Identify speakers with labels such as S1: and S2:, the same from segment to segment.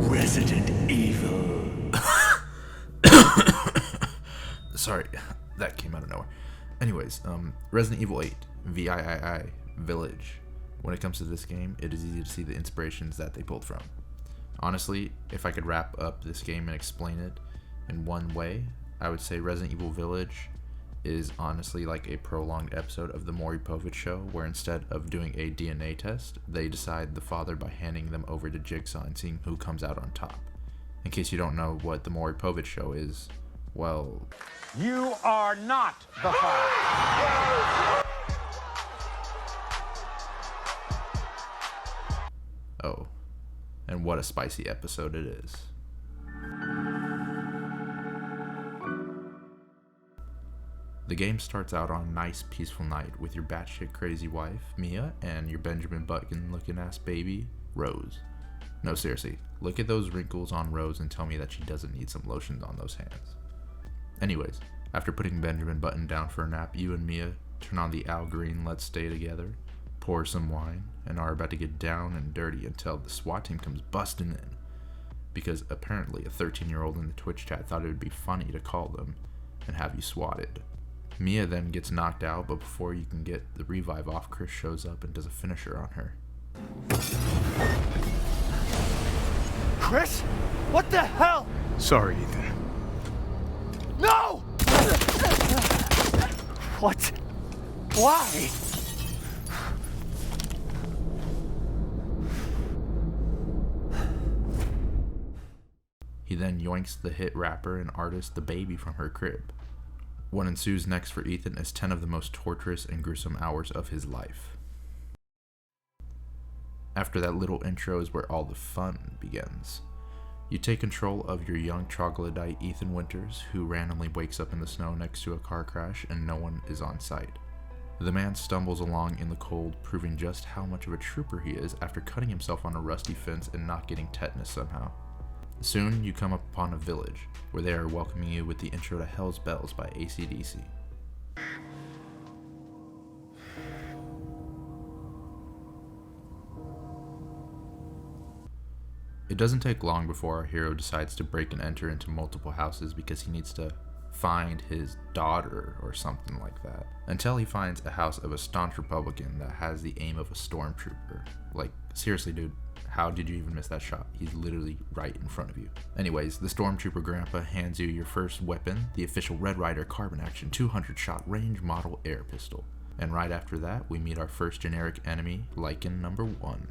S1: Resident Evil.
S2: Sorry, that came out of nowhere. Anyways, Resident Evil 8, VIII, Village. When it comes to this game, it is easy to see the inspirations that they pulled from. Honestly, if I could wrap up this game and explain it in one way, I would say Resident Evil Village is honestly like a prolonged episode of the Maury Povich show, where instead of doing a DNA test, they decide the father by handing them over to Jigsaw and seeing who comes out on top. In case you don't know what the Maury Povich show is, well...
S3: You are not the father.
S2: Oh, and what a spicy episode it is. The game starts out on a nice, peaceful night with your batshit crazy wife, Mia, and your Benjamin Button looking ass baby, Rose. No, seriously, look at those wrinkles on Rose and tell me that she doesn't need some lotion on those hands. Anyways, after putting Benjamin Button down for a nap, you and Mia turn on the Al Green Let's Stay Together, pour some wine, and are about to get down and dirty until the SWAT team comes busting in. Because apparently a 13-year-old in the Twitch chat thought it would be funny to call them and have you swatted. Mia then gets knocked out, but before you can get the revive off, Chris shows up and does a finisher on her.
S3: Chris? What the hell?
S1: Sorry, Ethan.
S3: No! What? Why?
S2: He then yoinks the hit rapper and artist The Baby from her crib. What ensues next for Ethan is 10 of the most torturous and gruesome hours of his life. After that little intro is where all the fun begins. You take control of your young troglodyte Ethan Winters, who randomly wakes up in the snow next to a car crash and no one is on site. The man stumbles along in the cold, proving just how much of a trooper he is after cutting himself on a rusty fence and not getting tetanus somehow. Soon, you come upon a village, where they are welcoming you with the intro to Hell's Bells by AC/DC. It doesn't take long before our hero decides to break and enter into multiple houses because he needs to find his daughter or something like that, until he finds a house of a staunch Republican that has the aim of a stormtrooper. Like, seriously dude, how did you even miss that shot? He's literally right in front of you. Anyways, the stormtrooper grandpa hands you your first weapon, the official Red Ryder carbine action 200 shot range model air pistol. And right after that, we meet our first generic enemy, Lycan number 1.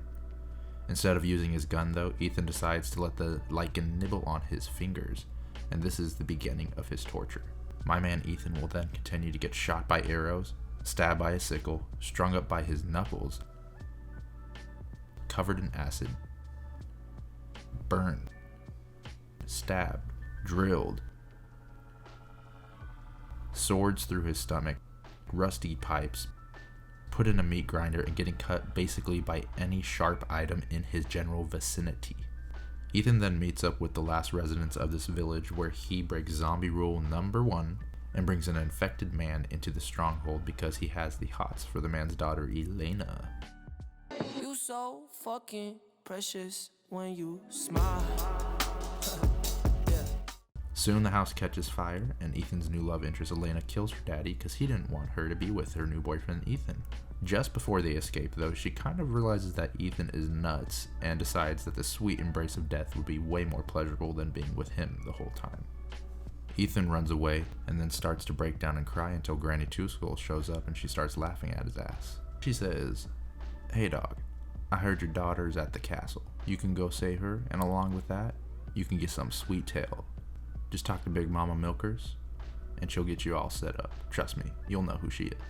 S2: Instead of using his gun though, Ethan decides to let the Lycan nibble on his fingers, and this is the beginning of his torture. My man Ethan will then continue to get shot by arrows, stabbed by a sickle, strung up by his knuckles, covered in acid, burned, stabbed, drilled, swords through his stomach, rusty pipes, put in a meat grinder, and getting cut basically by any sharp item in his general vicinity. Ethan then meets up with the last residents of this village, where he breaks zombie rule number 1 and brings an infected man into the stronghold because he has the hots for the man's daughter Elena.
S4: You so fucking precious when you smile.
S2: Soon the house catches fire, and Ethan's new love interest Elena kills her daddy because he didn't want her to be with her new boyfriend Ethan. Just before they escape though, she kind of realizes that Ethan is nuts and decides that the sweet embrace of death would be way more pleasurable than being with him the whole time. Ethan runs away and then starts to break down and cry until Granny Two Skulls shows up and she starts laughing at his ass. She says, "Hey dog, I heard your daughter's at the castle. You can go save her, and along with that, you can get some sweet tail. Just talk to Big Mama Milkers, and she'll get you all set up. Trust me, you'll know who she is."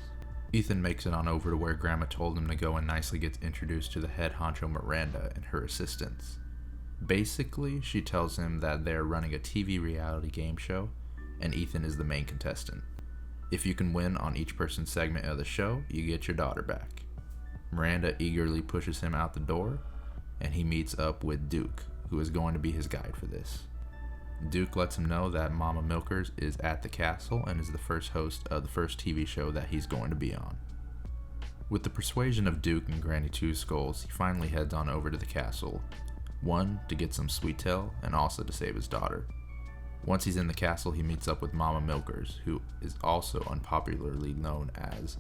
S2: Ethan makes it on over to where Grandma told him to go and nicely gets introduced to the head honcho Miranda and her assistants. Basically, she tells him that they're running a TV reality game show, and Ethan is the main contestant. If you can win on each person's segment of the show, you get your daughter back. Miranda eagerly pushes him out the door, and he meets up with Duke, who is going to be his guide for this. Duke lets him know that Mama Milkers is at the castle and is the first host of the first TV show that he's going to be on. With the persuasion of Duke and Granny Two Skulls, he finally heads on over to the castle, One, to get some sweet tail, and also to save his daughter. Once he's in the castle, he meets up with Mama Milkers, who is also unpopularly known as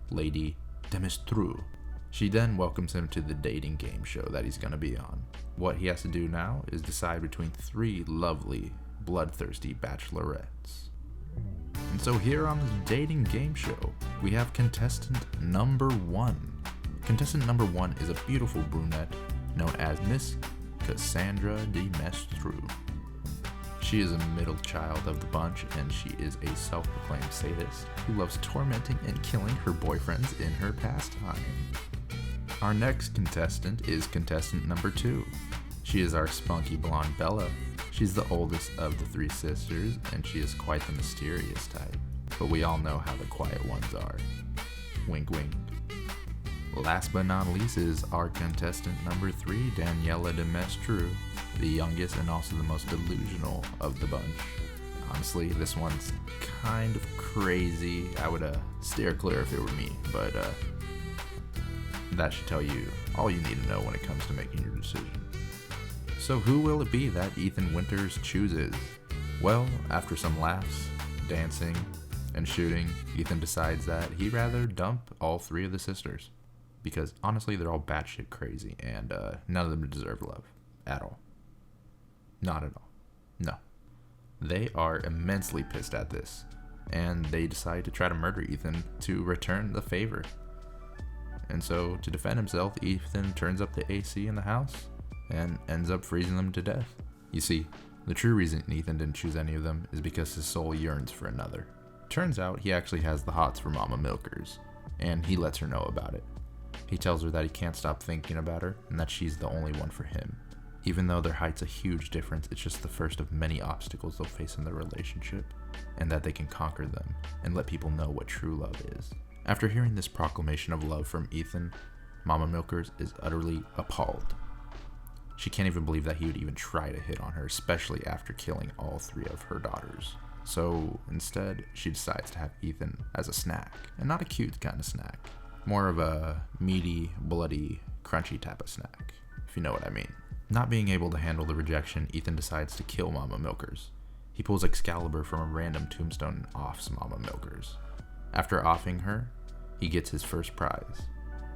S2: Lady Demistru. She then welcomes him to the dating game show that he's going to be on. What he has to do now is decide between 3 lovely, bloodthirsty bachelorettes. And so here on the dating game show, we have contestant number 1. Contestant number 1 is a beautiful brunette known as Miss Cassandra de Mestru. She is a middle child of the bunch, and she is a self-proclaimed sadist who loves tormenting and killing her boyfriends in her pastime. Our next contestant is contestant number 2. She is our spunky blonde Bella. She's the oldest of the 3 sisters, and she is quite the mysterious type. But we all know how the quiet ones are. Wink wink. Last but not least is our contestant number 3, Daniela de Mestru, the youngest and also the most delusional of the bunch. Honestly, this one's kind of crazy. I would steer clear if it were me, but that should tell you all you need to know when it comes to making your decision. So who will it be that Ethan Winters chooses? Well, after some laughs, dancing, and shooting, Ethan decides that he'd rather dump all 3 of the sisters. Because honestly, they're all batshit crazy, and none of them deserve love. At all. Not at all. No. They are immensely pissed at this, and they decide to try to murder Ethan to return the favor. And so, to defend himself, Ethan turns up the AC in the house and ends up freezing them to death. You see, the true reason Ethan didn't choose any of them is because his soul yearns for another. Turns out he actually has the hots for Mama Milkers, and he lets her know about it. He tells her that he can't stop thinking about her and that she's the only one for him. Even though their height's a huge difference, it's just the first of many obstacles they'll face in their relationship, and that they can conquer them and let people know what true love is. After hearing this proclamation of love from Ethan, Mama Milkers is utterly appalled. She can't even believe that he would even try to hit on her, especially after killing all 3 of her daughters. So instead, she decides to have Ethan as a snack, and not a cute kind of snack. More of a meaty, bloody, crunchy type of snack, if you know what I mean. Not being able to handle the rejection, Ethan decides to kill Mama Milkers. He pulls Excalibur from a random tombstone and offs Mama Milkers. After offing her, he gets his first prize,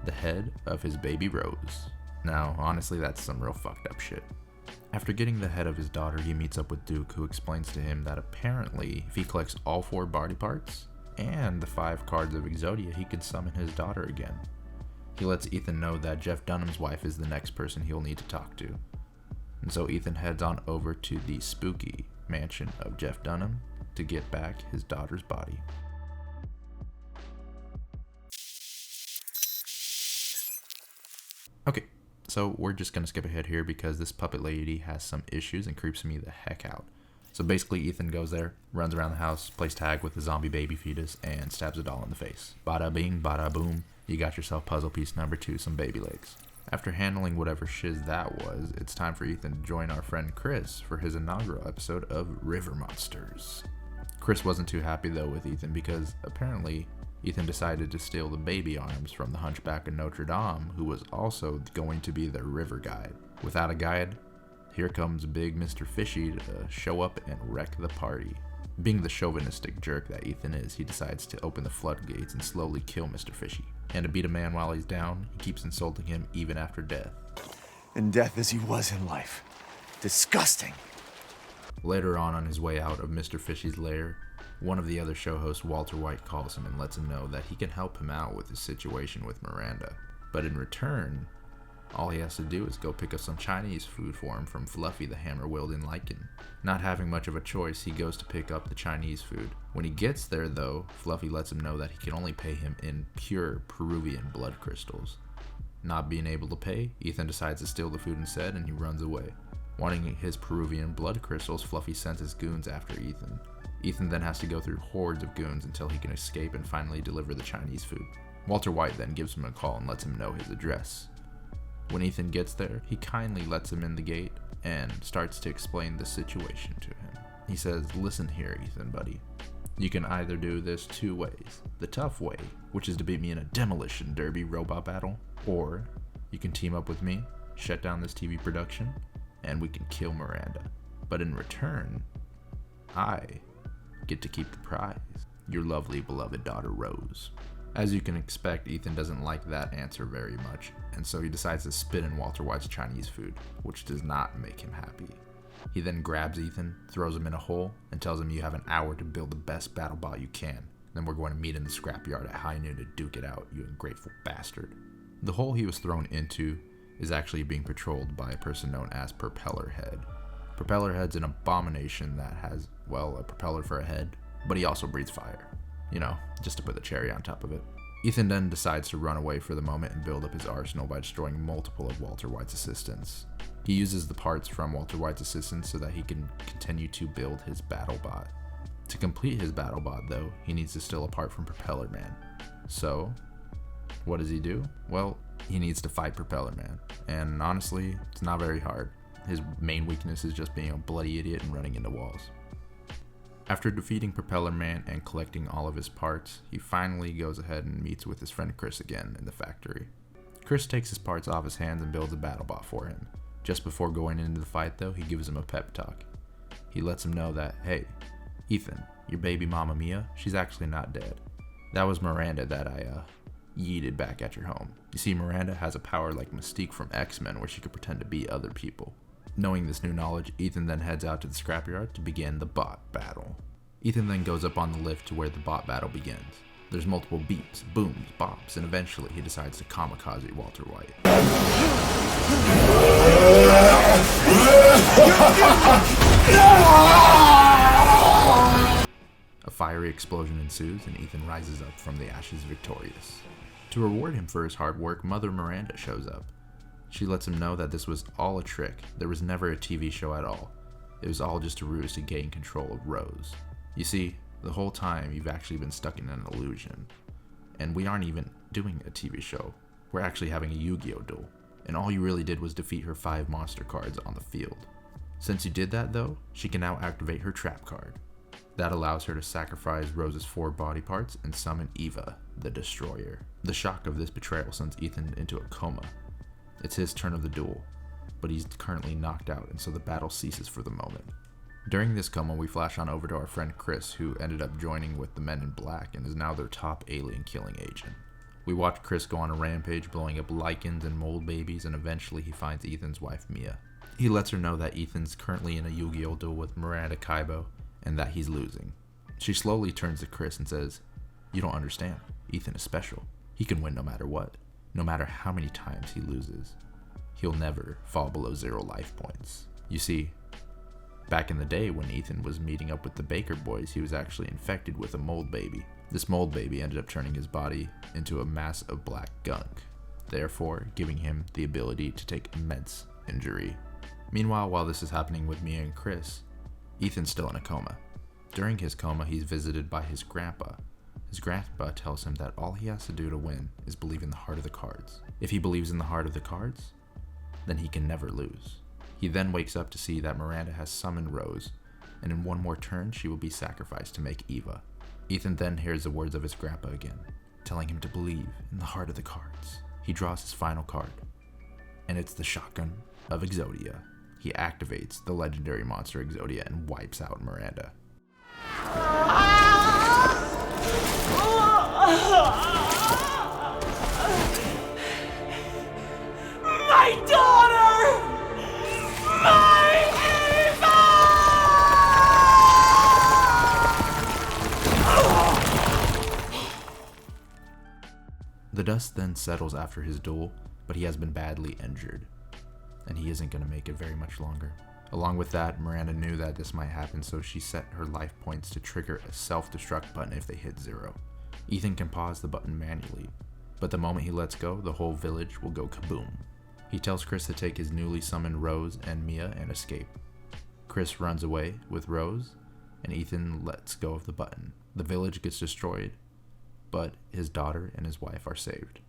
S2: the head of his baby Rose. Now, honestly, that's some real fucked up shit. After getting the head of his daughter, he meets up with Duke, who explains to him that apparently, if he collects all 4 body parts and the 5 cards of Exodia, he can summon his daughter again. He lets Ethan know that Jeff Dunham's wife is the next person he'll need to talk to. And so Ethan heads on over to the spooky mansion of Jeff Dunham to get back his daughter's body. Okay, so we're just gonna skip ahead here because this puppet lady has some issues and creeps me the heck out. So basically, Ethan goes there, runs around the house, plays tag with the zombie baby fetus, and stabs it all in the face. Bada bing, bada boom, you got yourself puzzle piece number 2, some baby legs. After handling whatever shiz that was, it's time for Ethan to join our friend Chris for his inaugural episode of River Monsters. Chris wasn't too happy though with Ethan because apparently Ethan decided to steal the baby arms from the Hunchback of Notre Dame, who was also going to be their river guide. Without a guide, here comes big Mr. Fishy to show up and wreck the party. Being the chauvinistic jerk that Ethan is, he decides to open the floodgates and slowly kill Mr. Fishy. And to beat a man while he's down, he keeps insulting him even after death.
S3: In death as he was in life. Disgusting.
S2: Later on his way out of Mr. Fishy's lair, one of the other show hosts, Walter White, calls him and lets him know that he can help him out with his situation with Miranda. But in return, all he has to do is go pick up some Chinese food for him from Fluffy the hammer-wielding lichen. Not having much of a choice, he goes to pick up the Chinese food. When he gets there though, Fluffy lets him know that he can only pay him in pure Peruvian blood crystals. Not being able to pay, Ethan decides to steal the food instead and he runs away. Wanting his Peruvian blood crystals, Fluffy sends his goons after Ethan. Ethan then has to go through hordes of goons until he can escape and finally deliver the Chinese food. Walter White then gives him a call and lets him know his address. When Ethan gets there, he kindly lets him in the gate and starts to explain the situation to him. He says, "Listen here, Ethan, buddy. You can either do this 2 ways. The tough way, which is to beat me in a demolition derby robot battle, or you can team up with me, shut down this TV production, and we can kill Miranda. But in return, I get to keep the prize, your lovely beloved daughter Rose. As you can expect, Ethan doesn't like that answer very much, and so he decides to spit in Walter White's Chinese food, which does not make him happy. He then grabs Ethan, throws him in a hole, and tells him you have an hour to build the best battle bot you can. Then we're going to meet in the scrapyard at high noon to duke it out, you ungrateful bastard. The hole he was thrown into is actually being patrolled by a person known as Propellerhead. Propellerhead's an abomination that has, well, a propeller for a head, but he also breathes fire. You know, just to put the cherry on top of it. Ethan then decides to run away for the moment and build up his arsenal by destroying multiple of Walter White's assistants. He uses the parts from Walter White's assistants so that he can continue to build his BattleBot. To complete his BattleBot though, he needs to steal a part from Propeller Man. So, what does he do? Well, he needs to fight Propeller Man. And honestly, it's not very hard. His main weakness is just being a bloody idiot and running into walls. After defeating Propeller Man and collecting all of his parts, he finally goes ahead and meets with his friend Chris again in the factory. Chris takes his parts off his hands and builds a BattleBot for him. Just before going into the fight though, he gives him a pep talk. He lets him know that, hey, Ethan, your baby mama Mia, she's actually not dead. That was Miranda that I yeeted back at your home. You see, Miranda has a power like Mystique from X-Men where she could pretend to be other people. Knowing this new knowledge, Ethan then heads out to the scrapyard to begin the bot battle. Ethan then goes up on the lift to where the bot battle begins. There's multiple beeps, booms, bops, and eventually he decides to kamikaze Walter White. A fiery explosion ensues and Ethan rises up from the ashes victorious. To reward him for his hard work, Mother Miranda shows up. She lets him know that this was all a trick. There was never a TV show at all. It was all just a ruse to gain control of Rose. You see, the whole time you've actually been stuck in an illusion. And we aren't even doing a TV show. We're actually having a Yu-Gi-Oh duel. And all you really did was defeat her 5 monster cards on the field. Since you did that though, she can now activate her trap card. That allows her to sacrifice Rose's 4 body parts and summon Eva, the Destroyer. The shock of this betrayal sends Ethan into a coma. It's his turn of the duel, but he's currently knocked out and so the battle ceases for the moment. During this coma, we flash on over to our friend Chris, who ended up joining with the Men in Black and is now their top alien killing agent. We watch Chris go on a rampage, blowing up lichens and mold babies, and eventually he finds Ethan's wife Mia. He lets her know that Ethan's currently in a Yu-Gi-Oh duel with Miranda Kaibo, and that he's losing. She slowly turns to Chris and says, "You don't understand. Ethan is special. He can win no matter what. No matter how many times he loses. He'll never fall below 0 life points." You see, back in the day when Ethan was meeting up with the Baker boys, he was actually infected with a mold baby. This mold baby ended up turning his body into a mass of black gunk, therefore giving him the ability to take immense injury. Meanwhile, while this is happening with Mia and Chris, Ethan's still in a coma. During his coma, he's visited by his grandpa. His grandpa tells him that all he has to do to win is believe in the heart of the cards. If he believes in the heart of the cards, then he can never lose. He then wakes up to see that Miranda has summoned Rose, and in one more turn, she will be sacrificed to make Eva. Ethan then hears the words of his grandpa again, telling him to believe in the heart of the cards. He draws his final card, and it's the Shotgun of Exodia. He activates the legendary monster Exodia and wipes out Miranda.
S4: My daughter! My Eva!
S2: The dust then settles after his duel, but he has been badly injured, and he isn't going to make it very much longer. Along with that, Miranda knew that this might happen, so she set her life points to trigger a self-destruct button if they hit 0. Ethan can pause the button manually, but the moment he lets go, the whole village will go kaboom. He tells Chris to take his newly summoned Rose and Mia and escape. Chris runs away with Rose, and Ethan lets go of the button. The village gets destroyed, but his daughter and his wife are saved.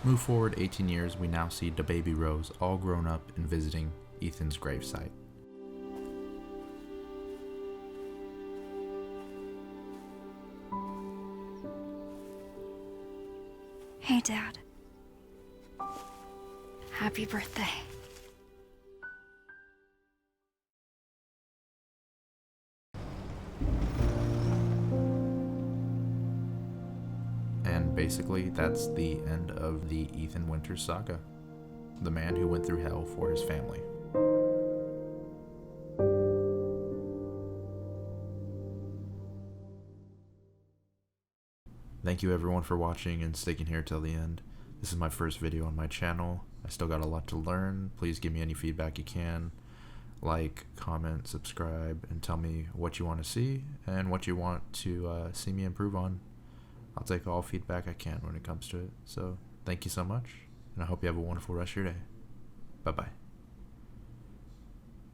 S2: Move forward 18 years, we now see the baby Rose all grown up and visiting Ethan's gravesite.
S5: Hey, Dad. Happy birthday.
S2: And basically, that's the end of the Ethan Winters saga. The man who went through hell for his family. Thank you everyone for watching and sticking here till the end. This is my first video on my channel. I still got a lot to learn. Please give me any feedback you can. Like, comment, subscribe, and tell me what you want to see and what you want to see me improve on. I'll take all feedback I can when it comes to it. So, thank you so much, and I hope you have a wonderful rest of your day. Bye-bye.